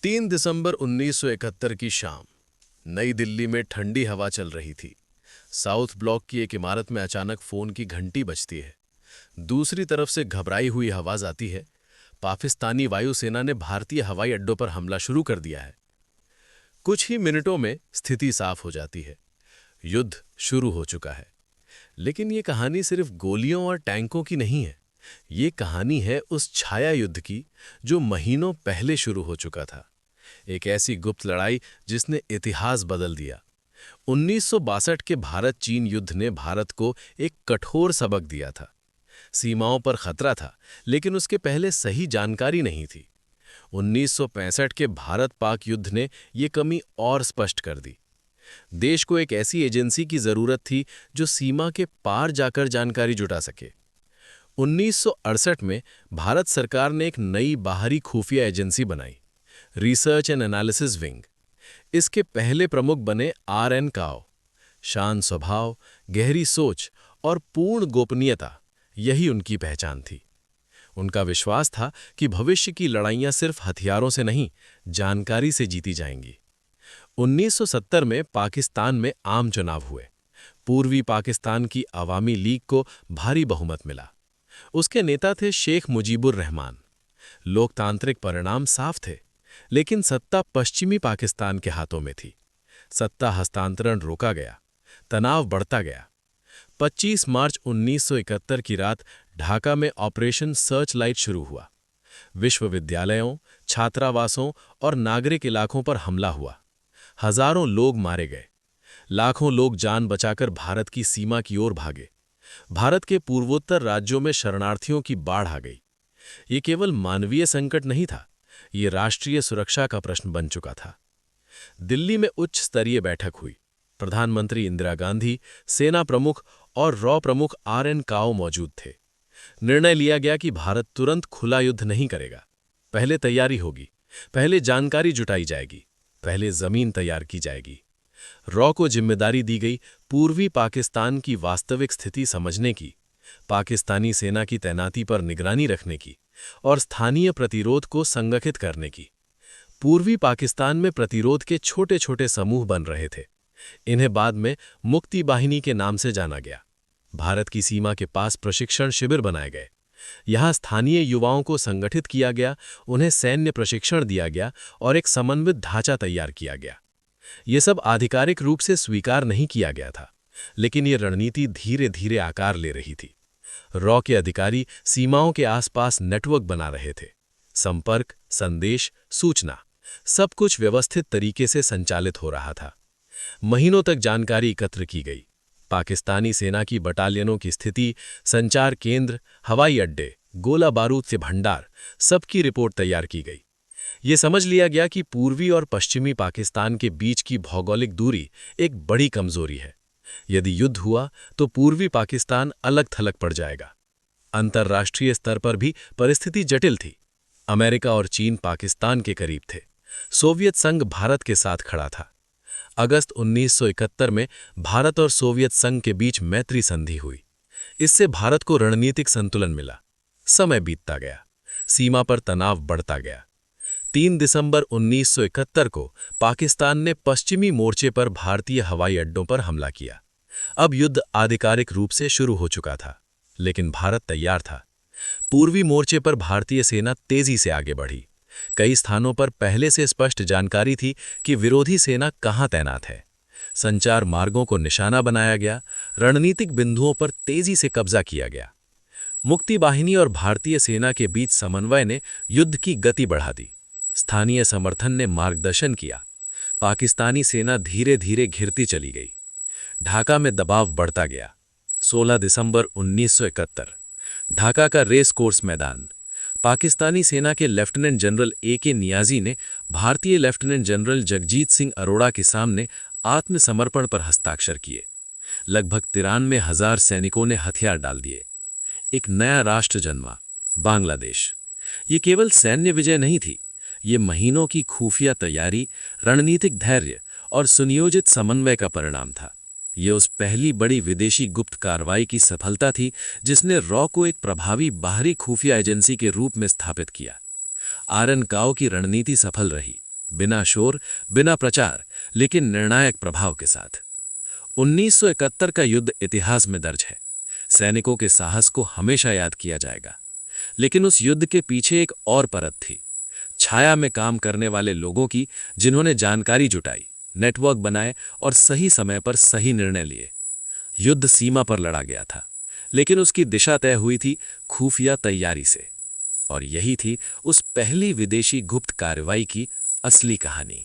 3 दिसंबर 1971 की शाम नई दिल्ली में ठंडी हवा चल रही थी। साउथ ब्लॉक की एक इमारत में अचानक फोन की घंटी बजती है। दूसरी तरफ से घबराई हुई आवाज आती है, पाकिस्तानी वायुसेना ने भारतीय हवाई अड्डों पर हमला शुरू कर दिया है। कुछ ही मिनटों में स्थिति साफ हो जाती है। युद्ध शुरू हो चुका है। लेकिन ये कहानी सिर्फ गोलियों और टैंकों की नहीं है। ये कहानी है उस छाया युद्ध की जो महीनों पहले शुरू हो चुका था। एक ऐसी गुप्त लड़ाई जिसने इतिहास बदल दिया। 1962 के भारत चीन युद्ध ने भारत को एक कठोर सबक दिया था। सीमाओं पर खतरा था, लेकिन उसके पहले सही जानकारी नहीं थी। 1965 के भारत पाक युद्ध ने ये कमी और स्पष्ट कर दी। देश को एक ऐसी एजेंसी की जरूरत थी जो सीमा के पार जाकर जानकारी जुटा सके। 1968 में भारत सरकार ने एक नई बाहरी खुफिया एजेंसी बनाई, रिसर्च एंड एनालिसिस विंग। इसके पहले प्रमुख बने आर.एन. काओ। शांत स्वभाव, गहरी सोच और पूर्ण गोपनीयता, यही उनकी पहचान थी। उनका विश्वास था कि भविष्य की लड़ाइयां सिर्फ हथियारों से नहीं, जानकारी से जीती जाएंगी। 1970 में पाकिस्तान में आम चुनाव हुए। पूर्वी पाकिस्तान की अवामी लीग को भारी बहुमत मिला। उसके नेता थे शेख मुजीबुर रहमान। लोकतांत्रिक परिणाम साफ थे, लेकिन सत्ता पश्चिमी पाकिस्तान के हाथों में थी। सत्ता हस्तांतरण रोका गया, तनाव बढ़ता गया। 25 मार्च 1971 की रात ढाका में ऑपरेशन सर्च लाइट शुरू हुआ। विश्वविद्यालयों, छात्रावासों और नागरिक इलाकों पर हमला हुआ। हजारों लोग मारे गए। लाखों लोग जान बचाकर भारत की सीमा की ओर भागे। भारत के पूर्वोत्तर राज्यों में शरणार्थियों की बाढ़ आ गई। ये केवल मानवीय संकट नहीं था, ये राष्ट्रीय सुरक्षा का प्रश्न बन चुका था। दिल्ली में उच्च स्तरीय बैठक हुई। प्रधानमंत्री इंदिरा गांधी, सेना प्रमुख और रॉ प्रमुख आर.एन. काओ मौजूद थे। निर्णय लिया गया कि भारत तुरंत खुला युद्ध नहीं करेगा। पहले तैयारी होगी, पहले जानकारी जुटाई जाएगी, पहले जमीन तैयार की जाएगी। रॉ को जिम्मेदारी दी गई पूर्वी पाकिस्तान की वास्तविक स्थिति समझने की, पाकिस्तानी सेना की तैनाती पर निगरानी रखने की और स्थानीय प्रतिरोध को संगठित करने की। पूर्वी पाकिस्तान में प्रतिरोध के छोटे छोटे समूह बन रहे थे। इन्हें बाद में मुक्ति बाहिनी के नाम से जाना गया। भारत की सीमा के पास प्रशिक्षण शिविर बनाए गए। यहाँ स्थानीय युवाओं को संगठित किया गया, उन्हें सैन्य प्रशिक्षण दिया गया और एक समन्वित ढांचा तैयार किया गया। ये सब आधिकारिक रूप से स्वीकार नहीं किया गया था, लेकिन ये रणनीति धीरे धीरे आकार ले रही थी। रॉ के अधिकारी सीमाओं के आसपास नेटवर्क बना रहे थे। संपर्क, संदेश, सूचना, सब कुछ व्यवस्थित तरीके से संचालित हो रहा था। महीनों तक जानकारी एकत्र की गई। पाकिस्तानी सेना की बटालियनों की स्थिति, संचार केंद्र, हवाई अड्डे, गोला बारूद से भंडार, सबकी रिपोर्ट तैयार की गई। ये समझ लिया गया कि पूर्वी और पश्चिमी पाकिस्तान के बीच की भौगोलिक दूरी एक बड़ी कमजोरी है। यदि युद्ध हुआ तो पूर्वी पाकिस्तान अलग थलग पड़ जाएगा। अंतर्राष्ट्रीय स्तर पर भी परिस्थिति जटिल थी। अमेरिका और चीन पाकिस्तान के करीब थे। सोवियत संघ भारत के साथ खड़ा था। अगस्त 1971 में भारत और सोवियत संघ के बीच मैत्री संधि हुई। इससे भारत को रणनीतिक संतुलन मिला। समय बीतता गया, सीमा पर तनाव बढ़ता गया। 3 दिसंबर 1971 को पाकिस्तान ने पश्चिमी मोर्चे पर भारतीय हवाई अड्डों पर हमला किया। अब युद्ध आधिकारिक रूप से शुरू हो चुका था, लेकिन भारत तैयार था। पूर्वी मोर्चे पर भारतीय सेना तेजी से आगे बढ़ी। कई स्थानों पर पहले से स्पष्ट जानकारी थी कि विरोधी सेना कहां तैनात है। संचार मार्गों को निशाना बनाया गया, रणनीतिक बिंदुओं पर तेजी से कब्जा किया गया। मुक्ति बाहिनी और भारतीय सेना के बीच समन्वय ने युद्ध की गति बढ़ा दी। स्थानीय समर्थन ने मार्गदर्शन किया। पाकिस्तानी सेना धीरे धीरे घिरती चली गई। ढाका में दबाव बढ़ता गया। 16 दिसंबर 1971 ढाका का रेस कोर्स मैदान। पाकिस्तानी सेना के लेफ्टिनेंट जनरल ए.के. नियाजी ने भारतीय लेफ्टिनेंट जनरल जगजीत सिंह अरोड़ा के सामने आत्मसमर्पण पर हस्ताक्षर किए। लगभग 93,000 सैनिकों ने हथियार डाल दिए। एक नया राष्ट्र जन्मा, बांग्लादेश। ये केवल सैन्य विजय नहीं थी, ये महीनों की खुफिया तैयारी, रणनीतिक धैर्य और सुनियोजित समन्वय का परिणाम था। ये उस पहली बड़ी विदेशी गुप्त कार्रवाई की सफलता थी जिसने रॉ को एक प्रभावी बाहरी खुफिया एजेंसी के रूप में स्थापित किया। आर.एन. काओ की रणनीति सफल रही। बिना शोर, बिना प्रचार, लेकिन निर्णायक प्रभाव के साथ। 1971 का युद्ध इतिहास में दर्ज है। सैनिकों के साहस को हमेशा याद किया जाएगा। लेकिन उस युद्ध के पीछे एक और परत थी, छाया में काम करने वाले लोगों की, जिन्होंने जानकारी जुटाई, नेटवर्क बनाए और सही समय पर सही निर्णय लिए। युद्ध सीमा पर लड़ा गया था, लेकिन उसकी दिशा तय हुई थी खुफिया तैयारी से। और यही थी उस पहली विदेशी गुप्त कार्रवाई की असली कहानी।